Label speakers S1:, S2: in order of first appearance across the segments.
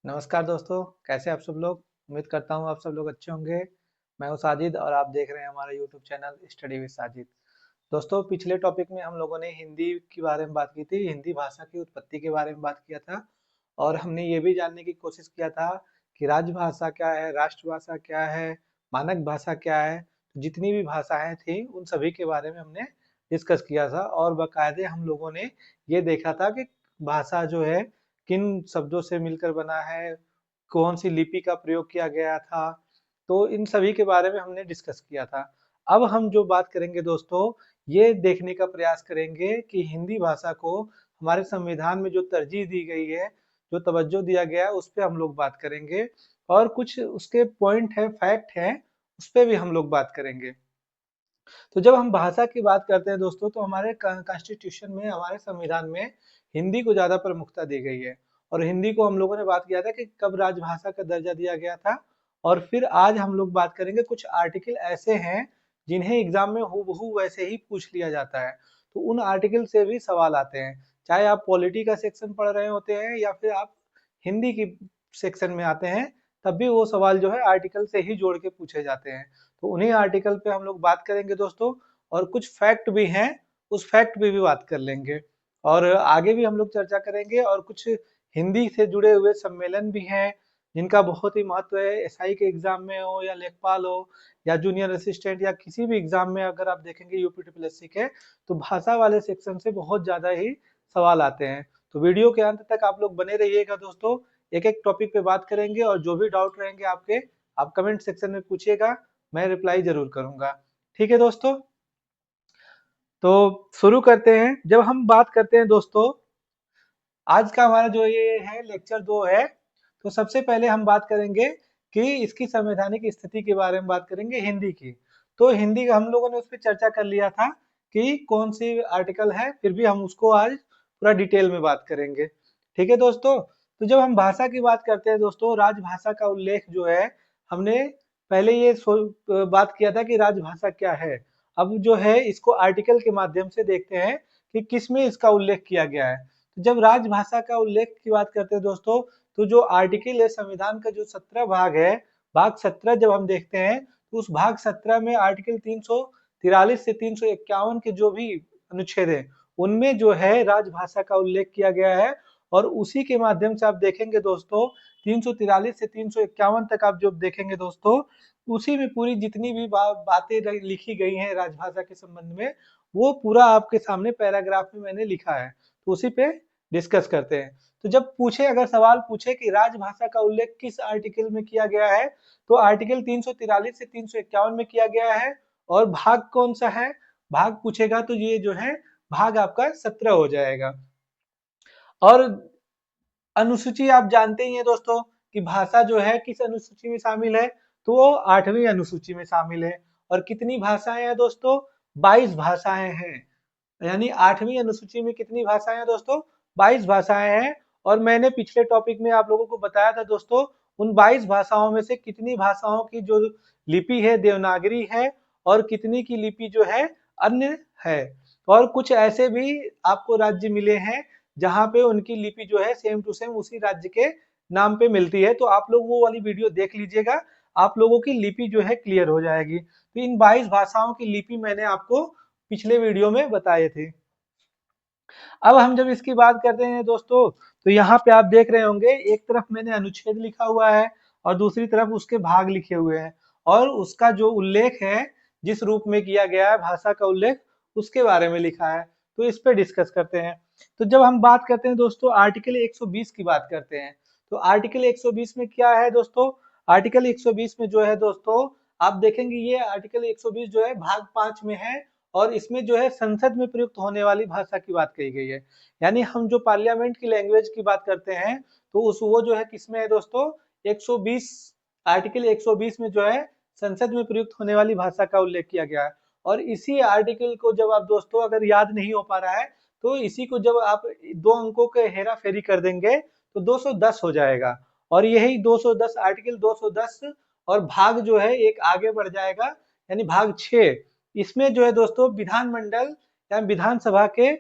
S1: नमस्कार दोस्तों, कैसे आप सब लोग। उम्मीद करता हूँ आप सब लोग अच्छे होंगे। मैं हूँ साजिद और आप देख रहे हैं हमारा YouTube channel study with Sajid. दोस्तों, पिछले टॉपिक में हम लोगों ने हिंदी के बारे में बात की थी, हिंदी भाषा की उत्पत्ति के बारे में बात किया था। और हमने ये भी जानने की कोशिश किया था कि राजभाषा क्या है, राष्ट्रभाषा क्या है, मानक भाषा क्या है। जितनी भी भाषाएं थी उन सभी के बारे में हमने डिस्कस किया था और बाकायदे हम लोगों ने ये देखा था कि भाषा जो है किन शब्दों से मिलकर बना है, कौन सी लिपि का प्रयोग किया गया था। तो इन सभी के बारे में हमने डिस्कस किया था। अब हम जो बात करेंगे दोस्तों, ये देखने का प्रयास करेंगे कि हिंदी भाषा को हमारे संविधान में जो तरजीह दी गई है, जो तवज्जो दिया गया है, उस पे हम लोग बात करेंगे। और कुछ उसके पॉइंट है, फैक्ट है, उस पे भी हम लोग बात करेंगे। तो जब हम भाषा की बात करते हैं दोस्तों, तो हमारे कॉन्स्टिट्यूशन में, हमारे संविधान में हिंदी को ज्यादा प्रमुखता दी गई है। और हिंदी को हम लोगों ने बात किया था कि कब राजभाषा का दर्जा दिया गया था। और फिर आज हम लोग बात करेंगे, कुछ आर्टिकल ऐसे हैं जिन्हें एग्जाम में हूबहू वैसे ही पूछ लिया जाता है। तो उन आर्टिकल से भी सवाल आते हैं, चाहे आप पॉलिटी का सेक्शन पढ़ रहे होते हैं या फिर आप हिंदी की सेक्शन में आते हैं, तब भी वो सवाल जो है आर्टिकल से ही जोड़ के पूछे जाते हैं। तो उन्हीं आर्टिकल पे हम लोग बात करेंगे दोस्तों। और कुछ फैक्ट भी हैं, उस फैक्ट पे भी बात कर लेंगे। और आगे भी हम लोग चर्चा करेंगे। और कुछ हिंदी से जुड़े हुए सम्मेलन भी हैं जिनका बहुत ही महत्व है, एसआई के एग्जाम में हो या लेखपाल हो या जूनियर असिस्टेंट या किसी भी एग्जाम में अगर आप देखेंगे यूपीटीपीएससी के, तो भाषा वाले सेक्शन से बहुत ज्यादा ही सवाल आते हैं। तो वीडियो के अंत तक आप लोग बने रहिएगा दोस्तों। एक एक टॉपिक पे बात करेंगे और जो भी डाउट रहेंगे आपके, आप कमेंट सेक्शन में पूछिएगा, मैं रिप्लाई जरूर करूंगा। ठीक है दोस्तों, तो शुरू करते हैं। जब हम बात करते हैं दोस्तों, आज का हमारा जो ये है लेक्चर 2 है, तो सबसे पहले हम बात करेंगे कि इसकी संवैधानिक स्थिति के बारे में बात करेंगे, हिंदी की। तो हिंदी का हम लोगों ने उस पर चर्चा कर लिया था कि कौन सी आर्टिकल है, फिर भी हम उसको आज पूरा डिटेल में बात करेंगे। ठीक है दोस्तों, तो जब हम भाषा की बात करते हैं दोस्तों, राजभाषा का उल्लेख जो है, हमने पहले ये बात किया था कि राजभाषा क्या है। अब जो है इसको आर्टिकल के माध्यम से देखते हैं कि किस में इसका उल्लेख किया गया है। तो जब राजभाषा का उल्लेख की बात करते हैं दोस्तों, तो जो आर्टिकल है संविधान का, जो 17 भाग है, भाग 17 जब हम देखते हैं, तो उस भाग 17 में आर्टिकल 343 से 351 के जो भी अनुच्छेद है, उनमें जो है राजभाषा का उल्लेख किया गया है। और उसी के माध्यम से आप देखेंगे दोस्तों, 343 से 351 तक आप जो देखेंगे दोस्तों, उसी में पूरी जितनी भी बातें लिखी गई हैं राजभाषा के संबंध में, वो पूरा आपके सामने पैराग्राफ में मैंने लिखा है। तो उसी पे डिस्कस करते हैं। तो जब पूछे, अगर सवाल पूछे कि राजभाषा का उल्लेख किस आर्टिकल में किया गया है, तो आर्टिकल 343 से 351 में किया गया है। और भाग कौन सा है, भाग पूछेगा तो ये जो है भाग आपका 17 हो जाएगा। और अनुसूची आप जानते ही हैं दोस्तों कि भाषा जो है किस अनुसूची में शामिल है, तो वो 8वीं अनुसूची में शामिल है। और कितनी भाषाएं हैं दोस्तों, 22 भाषाएं हैं। यानी 8वीं अनुसूची में कितनी भाषाएं हैं दोस्तों, 22 भाषाएं हैं। और मैंने पिछले टॉपिक में आप लोगों को बताया था दोस्तों, उन 22 भाषाओं में से कितनी भाषाओं की जो लिपि है देवनागरी है, और कितनी की लिपि जो है अन्य है। और कुछ ऐसे भी आपको राज्य मिले हैं जहां पे उनकी लिपि जो है सेम टू सेम उसी राज्य के नाम पे मिलती है। तो आप लोग वो वाली वीडियो देख लीजिएगा, आप लोगों की लिपि जो है क्लियर हो जाएगी। तो इन 22 भाषाओं की लिपि मैंने आपको पिछले वीडियो में बताए थे। अब हम जब इसकी बात करते हैं दोस्तों, तो यहाँ पे आप देख रहे होंगे, एक तरफ मैंने अनुच्छेद लिखा हुआ है और दूसरी तरफ उसके भाग लिखे हुए हैं। और उसका जो उल्लेख है, जिस रूप में किया गया है भाषा का उल्लेख, उसके बारे में लिखा है। तो इस पे डिस्कस करते हैं। तो जब हम बात करते हैं दोस्तों, आर्टिकल 120 की बात करते हैं, तो आर्टिकल 120 में क्या है दोस्तों, आर्टिकल 120 में जो है दोस्तों, आप देखेंगे ये आर्टिकल 120 जो है भाग 5 में है। और इसमें जो है संसद में प्रयुक्त होने वाली भाषा की बात कही गई है। यानी हम जो पार्लियामेंट की लैंग्वेज की बात करते हैं, तो उस वो जो है किसमें है दोस्तों, 120, आर्टिकल 120 में जो है संसद में प्रयुक्त होने वाली भाषा का उल्लेख किया गया है। और इसी आर्टिकल को जब आप दोस्तों, अगर याद नहीं हो पा रहा है, तो इसी को जब आप 2 अंकों के हेरा फेरी कर देंगे तो 210 हो जाएगा। और यही 210, आर्टिकल 210 और भाग जो है एक आगे बढ़ जाएगा, यानी भाग 6। इसमें जो है दोस्तों विधानमंडल या विधानसभा के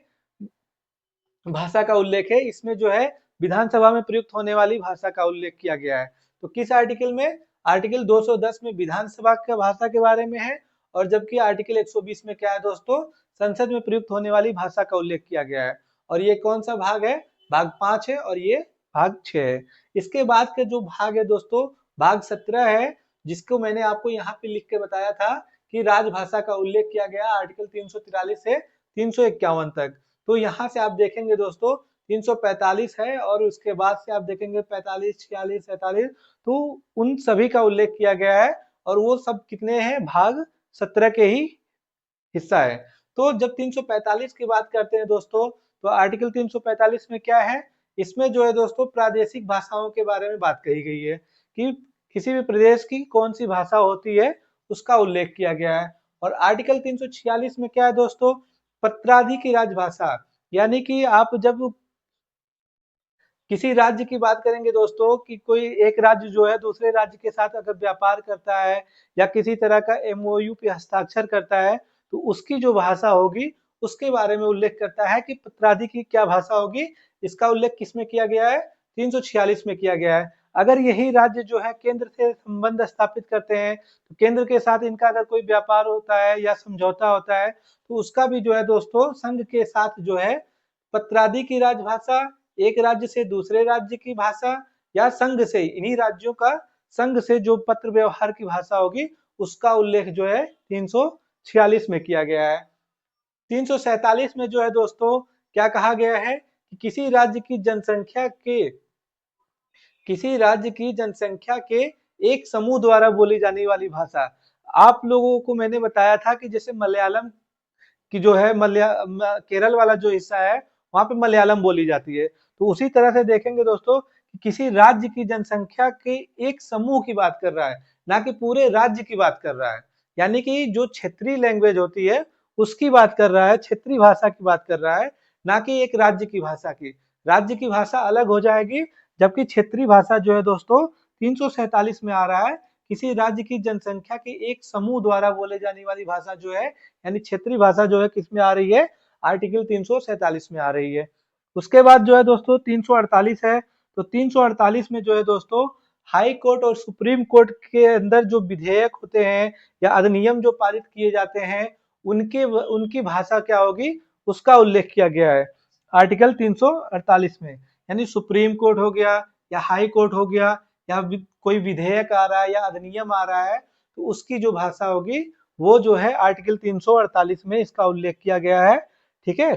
S1: भाषा का उल्लेख है। इसमें जो है विधानसभा में प्रयुक्त होने वाली भाषा का उल्लेख किया गया है। तो किस आर्टिकल में? आर्टिकल 210 में विधानसभा की भाषा के बारे में है, और जबकि आर्टिकल 120 में क्या है दोस्तों? संसद में प्रयुक्त होने वाली भाषा का उल्लेख किया गया है। और ये कौन सा भाग है? भाग 5 है, और ये भाग 6 है। इसके बाद के जो भाग है दोस्तों, भाग 17 है, जिसको मैंने आपको यहाँ पे लिख के बताया था कि राजभाषा का उल्लेख किया गया आर्टिकल 343 से 351 तक। तो यहाँ से आप देखेंगे दोस्तों 345 है, और उसके बाद से आप देखेंगे 45, 46, 47, तो उन सभी का उल्लेख किया गया है, और वो सब कितने हैं? भाग 17 के ही हिस्सा है। तो जब 345 की बात करते हैं दोस्तों, तो आर्टिकल 345 में क्या है? इसमें जो है दोस्तों प्रादेशिक भाषाओं के बारे में बात कही गई है कि किसी भी प्रदेश की कौन सी भाषा होती है, उसका उल्लेख किया गया है। और आर्टिकल 346 में क्या है दोस्तों? पत्राधि की राजभाषा, यानी कि आप जब किसी राज्य की बात करेंगे दोस्तों कि कोई एक राज्य जो है दूसरे राज्य के साथ अगर व्यापार करता है या किसी तरह का एमओयू पे हस्ताक्षर करता है, तो उसकी जो भाषा होगी उसके बारे में उल्लेख करता है कि पत्राधि की क्या भाषा होगी। इसका उल्लेख किसमें किया गया है? 346 में किया गया है। अगर यही राज्य जो है केंद्र से संबंध स्थापित करते हैं, तो केंद्र के साथ इनका अगर कोई व्यापार होता है या समझौता होता है, तो उसका भी जो है दोस्तों संघ के साथ जो है पत्रादि की राजभाषा, एक राज्य से दूसरे राज्य की भाषा, या संघ से इन्हीं राज्यों का संघ से जो पत्र व्यवहार की भाषा होगी, उसका उल्लेख जो है 346 में किया गया है। 347 में जो है दोस्तों क्या कहा गया है कि किसी राज्य की जनसंख्या के एक समूह द्वारा बोली जाने वाली भाषा। आप लोगों को मैंने बताया था कि जैसे मलयालम कि जो है केरल वाला जो हिस्सा है वहां पे मलयालम बोली जाती है, तो उसी तरह से देखेंगे दोस्तों कि किसी राज्य की जनसंख्या के एक समूह की बात कर रहा है, ना कि पूरे राज्य की बात कर रहा है। यानी कि जो क्षेत्रीय लैंग्वेज होती है उसकी बात कर रहा है, क्षेत्रीय भाषा की बात कर रहा है, ना कि एक राज्य की भाषा की। राज्य की भाषा अलग हो जाएगी, जबकि क्षेत्रीय भाषा जो है दोस्तों 347 में आ रहा है, किसी राज्य की जनसंख्या के एक समूह द्वारा बोले जाने वाली भाषा जो है, यानी क्षेत्रीय भाषा जो है किसमें आ रही है? आर्टिकल 347 में आ रही है। उसके बाद जो है दोस्तों 348 है। तो 348 में जो है दोस्तों हाई कोर्ट और सुप्रीम कोर्ट के अंदर जो विधेयक होते हैं या अधिनियम जो पारित किए जाते हैं, उनकी भाषा क्या होगी, उसका उल्लेख किया गया है आर्टिकल 348 में। यानी सुप्रीम कोर्ट हो गया या हाई कोर्ट हो गया, या कोई विधेयक आ रहा है या अधिनियम आ रहा है, तो उसकी जो भाषा होगी वो जो है आर्टिकल 348 में इसका उल्लेख किया गया है। ठीक है,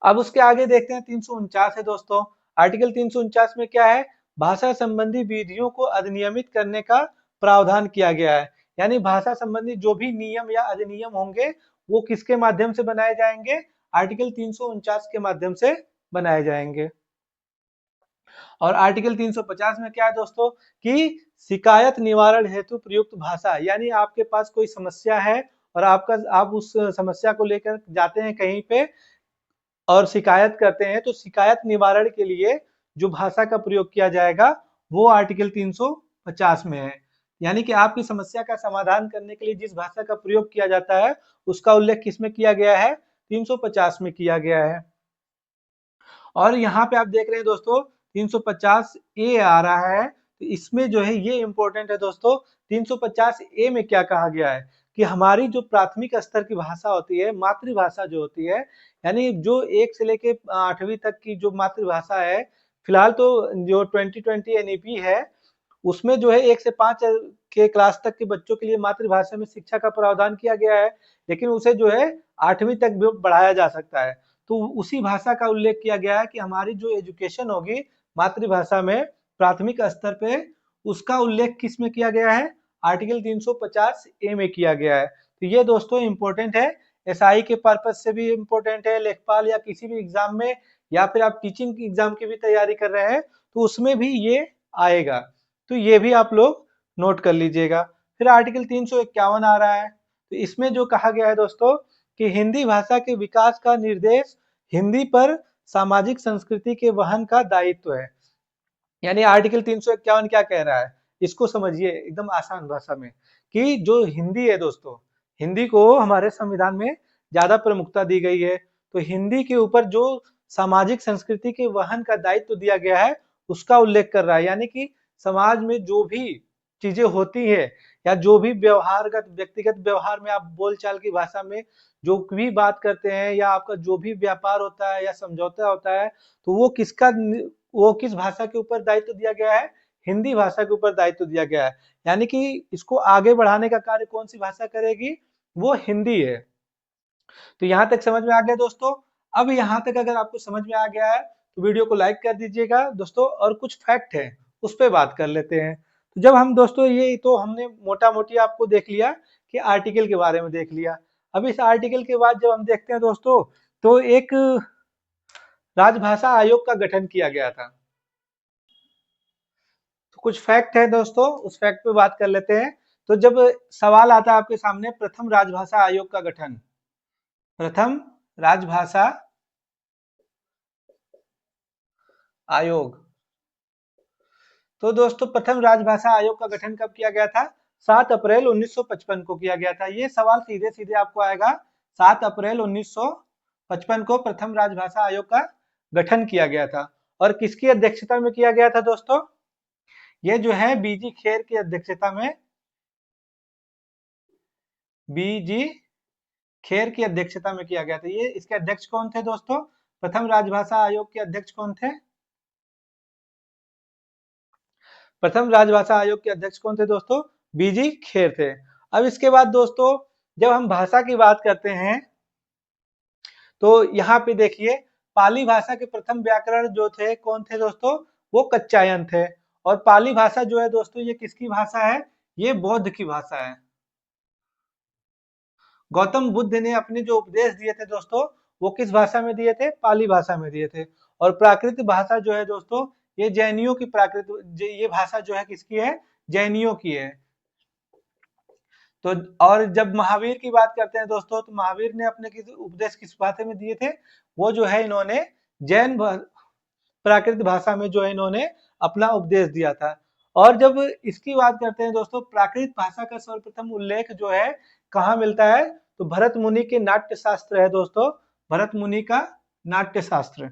S1: अब उसके आगे देखते हैं 349 है दोस्तों। आर्टिकल 349 में क्या है? भाषा संबंधी विधियों को अधिनियमित करने का प्रावधान किया गया है। यानी भाषा संबंधी जो भी नियम या अधिनियम होंगे वो किसके माध्यम से बनाए जाएंगे? आर्टिकल 349 के माध्यम से बनाए जाएंगे। और आर्टिकल 350 में क्या है दोस्तों कि शिकायत निवारण हेतु प्रयुक्त भाषा, यानी आपके पास कोई समस्या है और आप उस समस्या को लेकर जाते हैं कहीं पे और शिकायत करते हैं, तो शिकायत निवारण के लिए जो भाषा का प्रयोग किया जाएगा वो आर्टिकल 350 में है। यानी कि आपकी समस्या का समाधान करने के लिए जिस भाषा का प्रयोग किया जाता है उसका उल्लेख किसमें किया गया है? 350 में किया गया है। और यहाँ पे आप देख रहे हैं दोस्तों 350 ए आ रहा है, तो इसमें जो है ये इंपॉर्टेंट है दोस्तों। 350 ए में क्या कहा गया है कि हमारी जो प्राथमिक स्तर की भाषा होती है, मातृभाषा जो होती है, यानी जो 1 से लेके 8वीं तक की जो मातृभाषा है, फिलहाल तो जो 2020 एनईपी है उसमें जो है 1 से 5 के क्लास तक के बच्चों के लिए मातृभाषा में शिक्षा का प्रावधान किया गया है, लेकिन उसे जो है 8वीं तक भी बढ़ाया जा सकता है। तो उसी भाषा का उल्लेख किया गया है कि हमारी जो एजुकेशन होगी मातृभाषा में प्राथमिक स्तर पे, उसका उल्लेख किस में किया गया है? आर्टिकल 350 ए में किया गया है। तो ये दोस्तों इंपॉर्टेंट है, एसआई के पर्पज से भी इंपॉर्टेंट है, लेखपाल या किसी भी एग्जाम में, या फिर आप टीचिंग एग्जाम की भी तैयारी कर रहे हैं तो उसमें भी ये आएगा, तो ये भी आप लोग नोट कर लीजिएगा। फिर आर्टिकल 351 आ रहा है, तो इसमें जो कहा गया है दोस्तों कि हिंदी भाषा के विकास का निर्देश हिंदी पर सामाजिक संस्कृति के वहन का दायित्व है। यानी आर्टिकल 351 क्या कह रहा है, इसको समझिए एकदम आसान भाषा में कि जो हिंदी है दोस्तों, हिंदी को हमारे संविधान में ज्यादा प्रमुखता दी गई है, तो हिंदी के ऊपर जो सामाजिक संस्कृति के वहन का दायित्व दिया गया है उसका उल्लेख कर रहा है। यानी कि समाज में जो भी चीजें होती है या जो भी व्यवहारगत व्यक्तिगत व्यवहार में आप बोलचाल की भाषा में जो भी बात करते हैं या आपका जो भी व्यापार होता है या समझौता होता है, तो वो किस भाषा के ऊपर दायित्व दिया गया है? हिंदी भाषा के ऊपर दायित्व दिया गया है। यानी कि इसको आगे बढ़ाने का कार्य कौन सी भाषा करेगी? वो हिंदी है। तो यहाँ तक समझ में आ गया दोस्तों। अब यहाँ तक अगर आपको समझ में आ गया है तो वीडियो को लाइक कर दीजिएगा दोस्तों, और कुछ फैक्ट है उस पर बात कर लेते हैं। तो जब हम दोस्तों ये तो हमने मोटा मोटी आपको देख लिया कि आर्टिकल के बारे में देख लिया। अब इस आर्टिकल के बाद जब हम देखते हैं दोस्तों, तो एक राजभाषा आयोग का गठन किया गया था। तो कुछ फैक्ट है दोस्तों, उस फैक्ट पे बात कर लेते हैं। तो जब सवाल आता है आपके सामने प्रथम राजभाषा आयोग का गठन, प्रथम राजभाषा आयोग, तो दोस्तों प्रथम राजभाषा आयोग का गठन कब किया गया था? 7 अप्रैल 1955 को किया गया था। ये सवाल सीधे सीधे आपको आएगा। 7 अप्रैल 1955 को प्रथम राजभाषा आयोग का गठन किया गया था। और किसकी अध्यक्षता में किया गया था दोस्तों? ये जो है बीजी खेर की अध्यक्षता में, बीजी खेर की अध्यक्षता में किया गया था। ये इसके अध्यक्ष कौन थे दोस्तों? प्रथम राजभाषा आयोग के अध्यक्ष कौन थे? प्रथम राजभाषा आयोग के अध्यक्ष कौन थे दोस्तों? बीजी खेर थे। अब इसके बाद दोस्तों जब हम भाषा की बात करते हैं तो यहाँ पे देखिए पाली भाषा के प्रथम व्याकरण जो थे कौन थे दोस्तों? वो कच्चायन थे। और पाली भाषा जो है दोस्तों ये किसकी भाषा है? ये बौद्ध की भाषा है। गौतम बुद्ध ने अपने जो उपदेश दिए थे दोस्तों वो किस भाषा में दिए थे? पाली भाषा में दिए थे। और प्राकृत भाषा जो है दोस्तों ये जैनियों की ये भाषा जो है किसकी है? जैनियों की है। तो और जब महावीर की बात करते हैं दोस्तों तो महावीर ने अपने किस उपदेश किस भाषा में दिए थे? वो जो है इन्होंने प्राकृत भाषा में जो है इन्होंने अपना उपदेश दिया था। और जब इसकी बात करते हैं दोस्तों प्राकृत भाषा का सर्वप्रथम उल्लेख जो है कहाँ मिलता है? तो भरत मुनि के नाट्य शास्त्र है दोस्तों, भरत मुनि का नाट्य शास्त्र।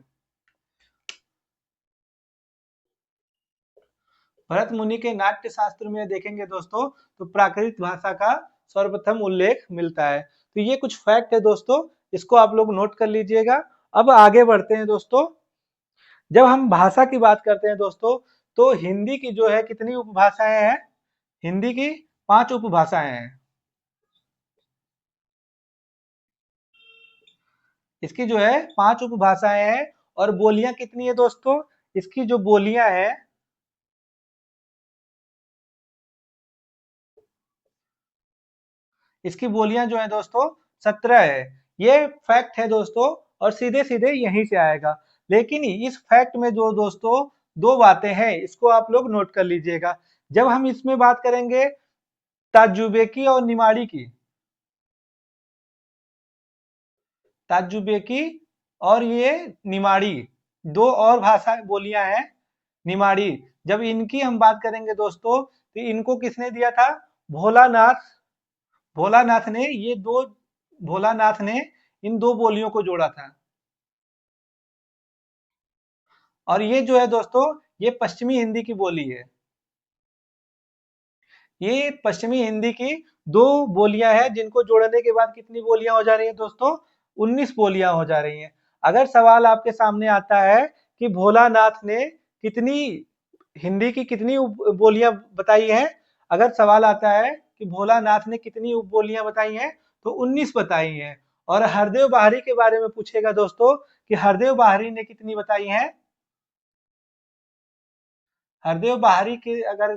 S1: भरत मुनि के नाट्य शास्त्र में देखेंगे दोस्तों तो प्राकृत भाषा का सर्वप्रथम उल्लेख मिलता है। तो ये कुछ फैक्ट है दोस्तों, इसको आप लोग नोट कर लीजिएगा। अब आगे बढ़ते हैं दोस्तों। जब हम भाषा की बात करते हैं दोस्तों तो हिंदी की जो है कितनी उपभाषाएं हैं? हिंदी की 5 उपभाषाएं हैं। इसकी जो है 5 उपभाषाएं हैं। और बोलियां कितनी है दोस्तों? इसकी जो बोलियां हैं, इसकी बोलियां जो है दोस्तों 17 है। ये फैक्ट है दोस्तों और सीधे सीधे यहीं से आएगा। लेकिन इस फैक्ट में जो दोस्तों दो बातें हैं इसको आप लोग नोट कर लीजिएगा। जब हम इसमें बात करेंगे ताजुबेकी और निमाड़ी की, ताजुबेकी और ये निमाड़ी, दो और भाषा बोलियां हैं निमाड़ी। जब इनकी हम बात करेंगे दोस्तों तो इनको किसने दिया था? भोलानाथ, भोलानाथ ने ये दो, भोलानाथ ने इन दो बोलियों को जोड़ा था। और ये जो है दोस्तों ये पश्चिमी हिंदी की बोली है। ये पश्चिमी हिंदी की दो बोलियां हैं जिनको जोड़ने के बाद कितनी बोलियां हो जा रही हैं दोस्तों? 19 बोलियां हो जा रही हैं। अगर सवाल आपके सामने आता है कि भोलानाथ ने कितनी हिंदी की कितनी बोलियां बताई हैं, अगर सवाल आता है कि भोलानाथ ने कितनी बोलियां बताई हैं तो 19 बताई हैं। और हरदेव बाहरी के बारे में पूछेगा दोस्तों कि हरदेव बाहरी ने कितनी बताई हैं? हरदेव बाहरी के अगर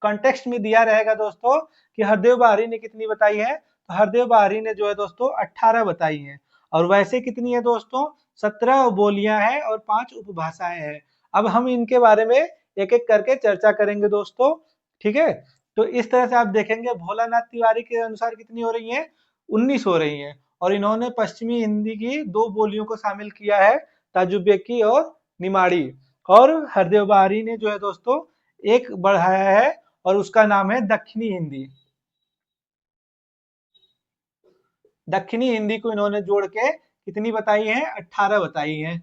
S1: कॉन्टेक्स्ट में दिया रहेगा दोस्तों कि हरदेव बाहरी ने कितनी बताई है तो हरदेव बाहरी ने जो है दोस्तों 18 बताई हैं। और वैसे कितनी है दोस्तों? 17 बोलियां हैं और 5 उपभाषाएं हैं। अब हम इनके बारे में एक एक करके चर्चा करेंगे दोस्तों, ठीक है? तो इस तरह से आप देखेंगे भोलानाथ तिवारी के अनुसार कितनी हो रही है? 19 हो रही है। और इन्होंने पश्चिमी हिंदी की दो बोलियों को शामिल किया है, ताजुबेकी और निमाड़ी। और हरदेव बहारी ने जो है दोस्तों एक बढ़ाया है और उसका नाम है दक्षिणी हिंदी। दक्षिणी हिंदी को इन्होंने जोड़ के कितनी बताई है? 18 बताई है।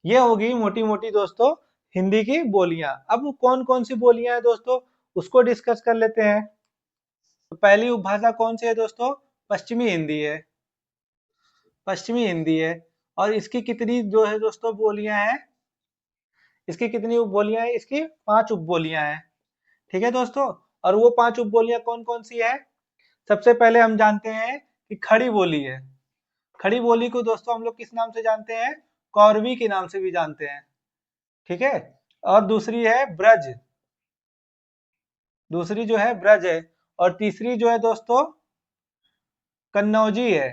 S1: ये होगी मोटी मोटी दोस्तों हिंदी की बोलियां। अब कौन कौन सी बोलियां हैं दोस्तों, उसको डिस्कस कर लेते हैं। तो पहली उपभाषा कौन सी है दोस्तों, पश्चिमी हिंदी है। पश्चिमी हिंदी है। और इसकी कितनी जो है दोस्तों बोलियां हैं, इसकी कितनी उपबोलियां हैं, इसकी 5 उपबोलियां हैं। ठीक है दोस्तों। और वो 5 उपबोलियां कौन कौन सी है, सबसे पहले हम जानते हैं कि खड़ी बोली है। खड़ी बोली को दोस्तों हम लोग किस नाम से जानते हैं, कौरवी के नाम से भी जानते हैं। ठीक है। और दूसरी है ब्रज, दूसरी जो है ब्रज है। और तीसरी जो है दोस्तों कन्नौजी है।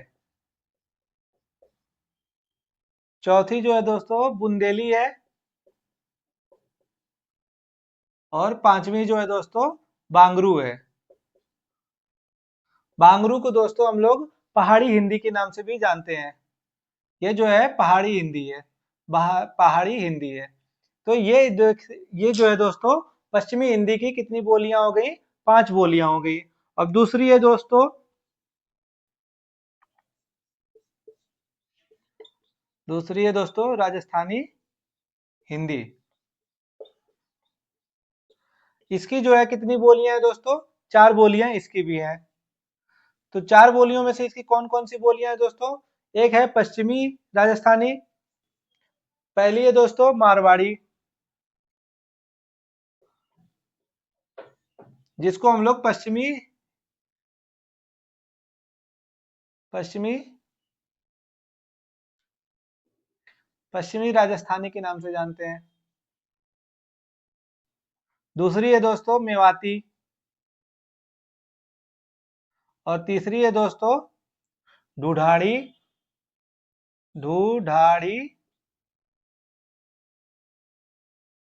S1: चौथी जो है दोस्तों बुंदेली है। और पांचवी जो है दोस्तों बांगरू है। बांगरू को दोस्तों हम लोग पहाड़ी हिंदी के नाम से भी जानते हैं। ये जो है पहाड़ी हिंदी है, पहाड़ी हिंदी है। तो ये जो है दोस्तों पश्चिमी हिंदी की कितनी बोलियां हो गई, 5 बोलियां हो गई। अब दूसरी है दोस्तों, दूसरी है दोस्तों राजस्थानी हिंदी। इसकी जो है कितनी बोलियां हैं दोस्तों, 4 बोलियां इसकी भी हैं। तो 4 बोलियों में से इसकी कौन कौन सी बोलियां हैं दोस्तों, एक है पश्चिमी राजस्थानी, पहली है दोस्तों मारवाड़ी, जिसको हम लोग पश्चिमी पश्चिमी राजस्थानी के नाम से जानते हैं। दूसरी है दोस्तों मेवाती। और तीसरी है दोस्तों ढूढ़ाड़ी, ढूढ़ाड़ी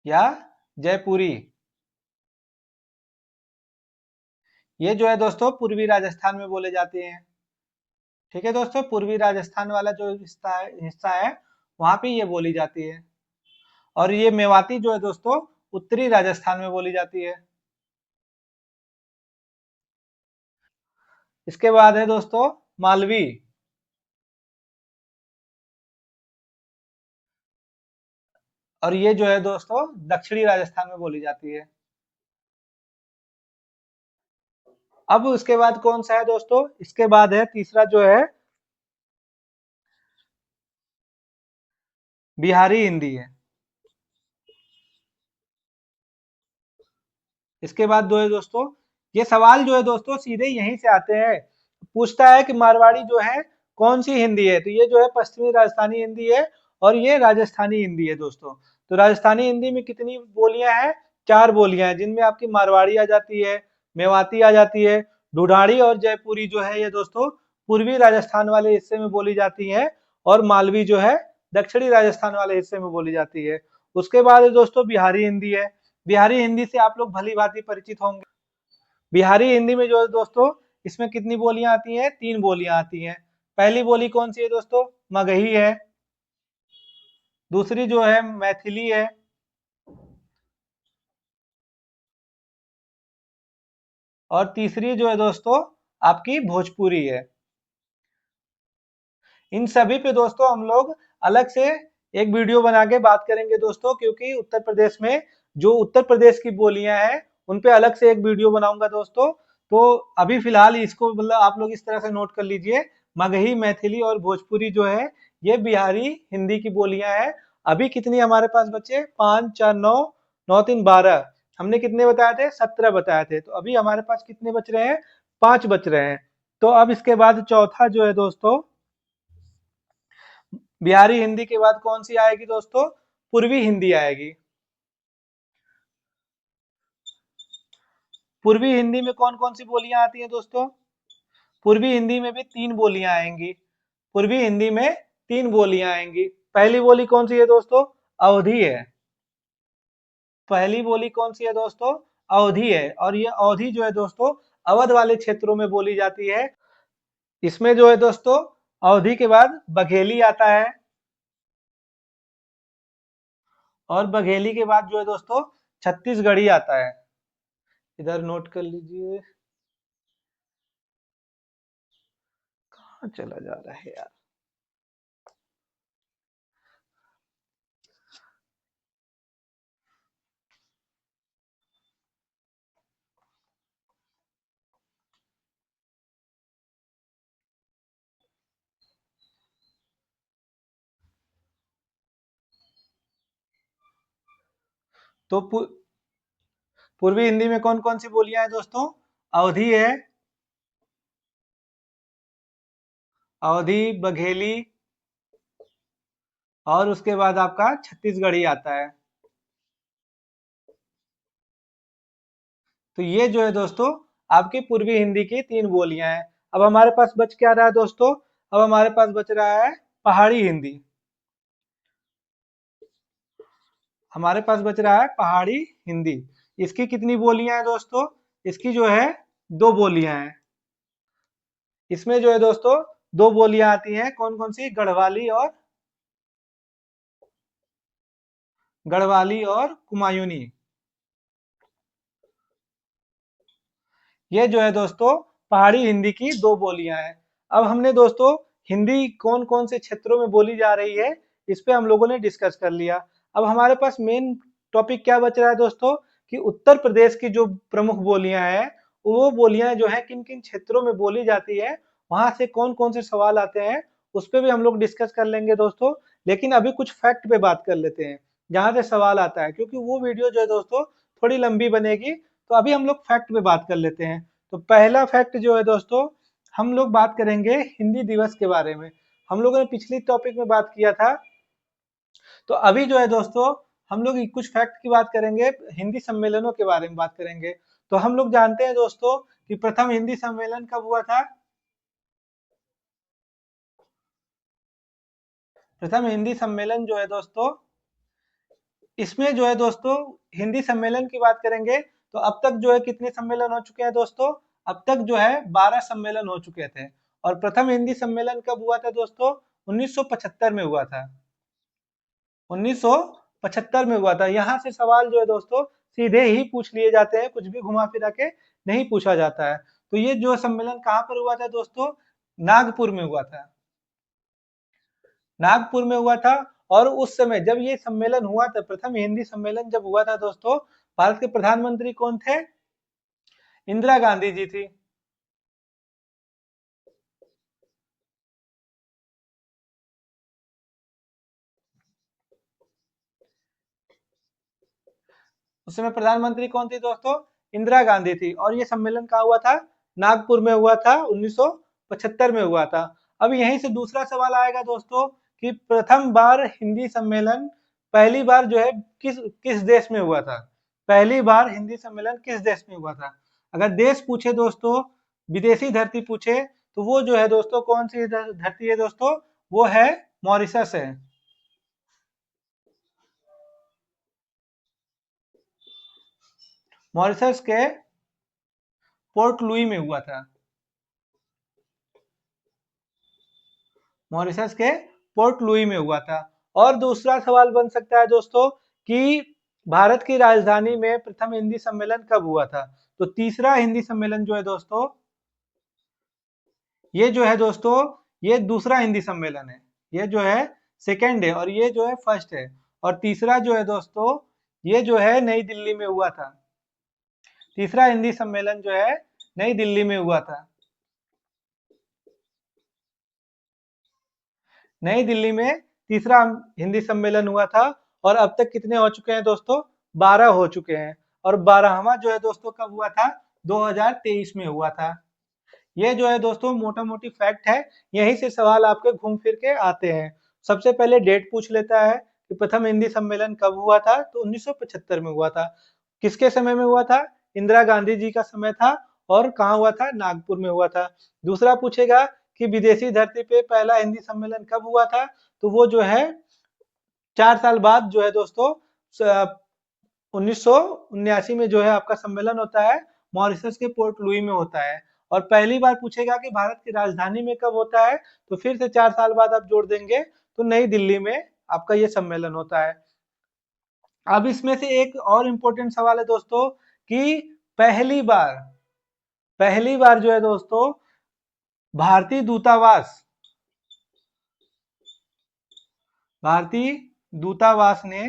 S1: या जयपुरी। ये जो है दोस्तों पूर्वी राजस्थान में बोले जाते हैं। ठीक है दोस्तों, पूर्वी राजस्थान वाला जो हिस्सा है वहां पे ये बोली जाती है। और ये मेवाती जो है दोस्तों उत्तरी राजस्थान में बोली जाती है। इसके बाद है दोस्तों मालवी। और ये जो है दोस्तों दक्षिणी राजस्थान में बोली जाती है। अब उसके बाद कौन सा है दोस्तों, इसके बाद है तीसरा जो है बिहारी हिंदी है। इसके बाद दो है दोस्तों, ये सवाल जो है दोस्तों सीधे यहीं से आते हैं। पूछता है कि मारवाड़ी जो है कौन सी हिंदी है, तो ये जो है पश्चिमी राजस्थानी हिंदी है। और ये राजस्थानी हिंदी है दोस्तों। तो राजस्थानी हिंदी में कितनी बोलियां हैं, 4 बोलियां हैं, जिनमें आपकी मारवाड़ी आ जाती है, मेवाती आ जाती है, ढूढ़ाड़ी और जयपुरी जो है ये दोस्तों पूर्वी राजस्थान वाले हिस्से में बोली जाती है। और मालवी जो है दक्षिणी राजस्थान वाले हिस्से में बोली जाती है। उसके बाद दोस्तों बिहारी हिंदी है। बिहारी हिंदी से आप लोग भली भांति परिचित होंगे। बिहारी हिंदी में जो है दोस्तों इसमें कितनी बोलियां आती हैं, 3 बोलियां आती हैं। पहली बोली कौन सी है दोस्तों, मगही है। दूसरी जो है मैथिली है। और तीसरी जो है दोस्तों आपकी भोजपुरी है। इन सभी पे दोस्तों हम लोग अलग से एक वीडियो बना के बात करेंगे दोस्तों, क्योंकि उत्तर प्रदेश में जो उत्तर प्रदेश की बोलियां हैं उन पे अलग से एक वीडियो बनाऊंगा दोस्तों। तो अभी फिलहाल इसको मतलब आप लोग इस तरह से नोट कर लीजिए, मगही, मैथिली और भोजपुरी जो है ये बिहारी हिंदी की बोलियां हैं। अभी कितनी हमारे पास बचे, 5 4 9, 9 3 12, हमने कितने बताए थे, 17 बताए थे। तो अभी हमारे पास कितने बच रहे हैं, 5 बच रहे हैं। तो अब इसके बाद चौथा जो है दोस्तों, बिहारी हिंदी के बाद कौन सी आएगी दोस्तों, पूर्वी हिंदी आएगी। पूर्वी हिंदी में कौन कौन सी बोलियां आती हैं दोस्तों, पूर्वी हिंदी में भी 3 बोलियां आएंगी। पूर्वी हिंदी में 3 बोलियां आएंगी। पहली बोली कौन सी है दोस्तों, अवधी है। पहली बोली कौन सी है दोस्तों, अवधी है। और ये अवधी जो है दोस्तों अवध वाले क्षेत्रों में बोली जाती है। इसमें जो है दोस्तों अवधी के बाद बघेली आता है। और बघेली के बाद जो है दोस्तों छत्तीसगढ़ी आता है। इधर नोट कर लीजिए, कहाँ चला जा रहा है यार। तो पूर्वी हिंदी में कौन कौन सी बोलियां हैं दोस्तों? अवधी है, अवधी, बघेली, और उसके बाद आपका छत्तीसगढ़ी आता है। तो ये जो है दोस्तों आपकी पूर्वी हिंदी की 3 बोलियां हैं। अब हमारे पास बच क्या रहा है दोस्तों? अब हमारे पास बच रहा है पहाड़ी हिंदी। हमारे पास बच रहा है पहाड़ी हिंदी। इसकी कितनी बोलियां हैं दोस्तों? इसकी जो है 2 बोलियां हैं। इसमें जो है दोस्तों 2 बोलियां आती हैं, कौन कौन सी? गढ़वाली और कुमायूनी। ये जो है दोस्तों पहाड़ी हिंदी की 2 बोलियां हैं। अब हमने दोस्तों हिंदी कौन कौन से क्षेत्रों में बोली जा रही है, इस पे हम लोगों ने डिस्कस कर लिया। अब हमारे पास मेन टॉपिक क्या बच रहा है दोस्तों? कि उत्तर प्रदेश की जो प्रमुख बोलियां हैं, वो बोलियां जो है किन किन क्षेत्रों में बोली जाती है, वहां से कौन कौन से सवाल आते हैं, उस पर भी हम लोग डिस्कस कर लेंगे दोस्तों। लेकिन अभी कुछ फैक्ट पे बात कर लेते हैं जहां से सवाल आता है, क्योंकि वो वीडियो जो है दोस्तों थोड़ी लंबी बनेगी। तो अभी हम लोग फैक्ट पे बात कर लेते हैं। तो पहला फैक्ट जो है दोस्तों, हम लोग बात करेंगे हिंदी दिवस के बारे में। हम लोगों ने पिछली टॉपिक में बात किया था। तो अभी जो है दोस्तों हम लोग कुछ फैक्ट की बात करेंगे, हिंदी सम्मेलनों के बारे में बात करेंगे। तो हम लोग जानते हैं दोस्तों कि प्रथम हिंदी सम्मेलन कब हुआ था? प्रथम हिंदी सम्मेलन जो है दोस्तों, इसमें जो है दोस्तों हिंदी सम्मेलन की बात करेंगे तो अब तक जो है कितने सम्मेलन हो चुके हैं दोस्तों? अब तक जो है 12 सम्मेलन हो चुके थे। और प्रथम हिंदी सम्मेलन कब हुआ था दोस्तों? 1975 में हुआ था। 1975 में हुआ था। यहाँ से सवाल जो है दोस्तों सीधे ही पूछ लिए जाते हैं, कुछ भी घुमा फिरा के नहीं पूछा जाता है। तो ये जो सम्मेलन कहाँ पर हुआ था दोस्तों? नागपुर में हुआ था। नागपुर में हुआ था। और उस समय जब ये सम्मेलन हुआ था, प्रथम हिंदी सम्मेलन जब हुआ था दोस्तों, भारत के प्रधानमंत्री कौन थे? इंदिरा गांधी जी थी। उस समय प्रधानमंत्री कौन थी दोस्तों? इंदिरा गांधी थी। और ये सम्मेलन कहाँ हुआ था? नागपुर में हुआ था, 1975 में हुआ था। अब यहीं से दूसरा सवाल आएगा दोस्तों कि प्रथम बार हिंदी सम्मेलन पहली बार जो है किस किस देश में हुआ था? पहली बार हिंदी सम्मेलन किस देश में हुआ था? अगर देश पूछे दोस्तों, विदेशी धरती पूछे, तो वो जो है दोस्तों कौन सी धरती है दोस्तों? वो है मॉरिशस है। मॉरिशस के पोर्ट लुई में हुआ था। मॉरिशस के पोर्ट लुई में हुआ था। और दूसरा सवाल बन सकता है दोस्तों कि भारत की राजधानी में प्रथम हिंदी सम्मेलन कब हुआ था? तो तीसरा हिंदी सम्मेलन जो है दोस्तों, ये जो है दोस्तों ये दूसरा हिंदी सम्मेलन है। ये जो है सेकंड है और ये जो है फर्स्ट है। और तीसरा जो है दोस्तों ये जो है नई दिल्ली में हुआ था। तीसरा हिंदी सम्मेलन जो है नई दिल्ली में हुआ था। नई दिल्ली में तीसरा हिंदी सम्मेलन हुआ था। और अब तक कितने हो चुके हैं दोस्तों? 12 हो चुके हैं। और 12वां जो है दोस्तों कब हुआ था? 2023 में हुआ था। ये जो है दोस्तों मोटा मोटी फैक्ट है। यहीं से सवाल आपके घूम फिर के आते हैं। सबसे पहले डेट पूछ लेता है कि प्रथम हिंदी सम्मेलन कब हुआ था? तो 1975 में हुआ था। किसके समय में हुआ था? इंदिरा गांधी जी का समय था। और कहाँ हुआ था? नागपुर में हुआ था। दूसरा पूछेगा कि विदेशी धरती पे पहला हिंदी सम्मेलन कब हुआ था? तो वो जो है 4 साल बाद जो है दोस्तों 1979 में जो है आपका सम्मेलन होता है, मॉरिशस के पोर्ट लुई में होता है। और पहली बार पूछेगा कि भारत की राजधानी में कब होता है? तो फिर से 4 साल बाद आप जोड़ देंगे तो नई दिल्ली में आपका ये सम्मेलन होता है। अब इसमें से एक और इम्पोर्टेंट सवाल है दोस्तों कि पहली बार पहली बार जो है दोस्तों भारतीय दूतावास भारतीय दूतावास ने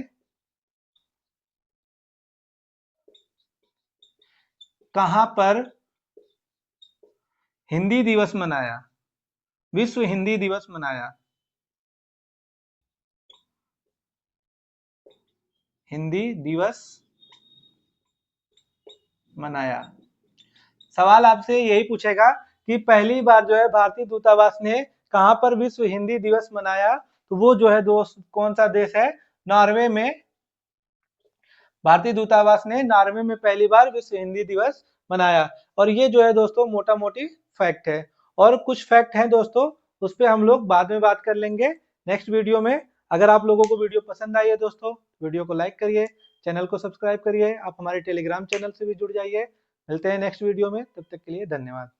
S1: कहां पर हिंदी दिवस मनाया? विश्व हिंदी दिवस मनाया। हिंदी दिवस मनाया। सवाल आपसे यही पूछेगा कि पहली बार जो है भारतीय दूतावास ने कहां पर विश्व हिंदी दिवस मनाया, तो वो जो है दोस्त कौन सा देश है, नॉर्वे में। भारतीय दूतावास ने नॉर्वे में पहली बार विश्व हिंदी दिवस मनाया। और ये जो है दोस्तों मोटा मोटी फैक्ट है। और कुछ फैक्ट हैं दोस्तों, उस पर हम लोग बाद में बात कर लेंगे नेक्स्ट वीडियो में। अगर आप लोगों को वीडियो पसंद आई है दोस्तों, वीडियो को लाइक करिए, चैनल को सब्सक्राइब करिए, आप हमारे टेलीग्राम चैनल से भी जुड़ जाइए। मिलते हैं नेक्स्ट वीडियो में, तब तक के लिए धन्यवाद।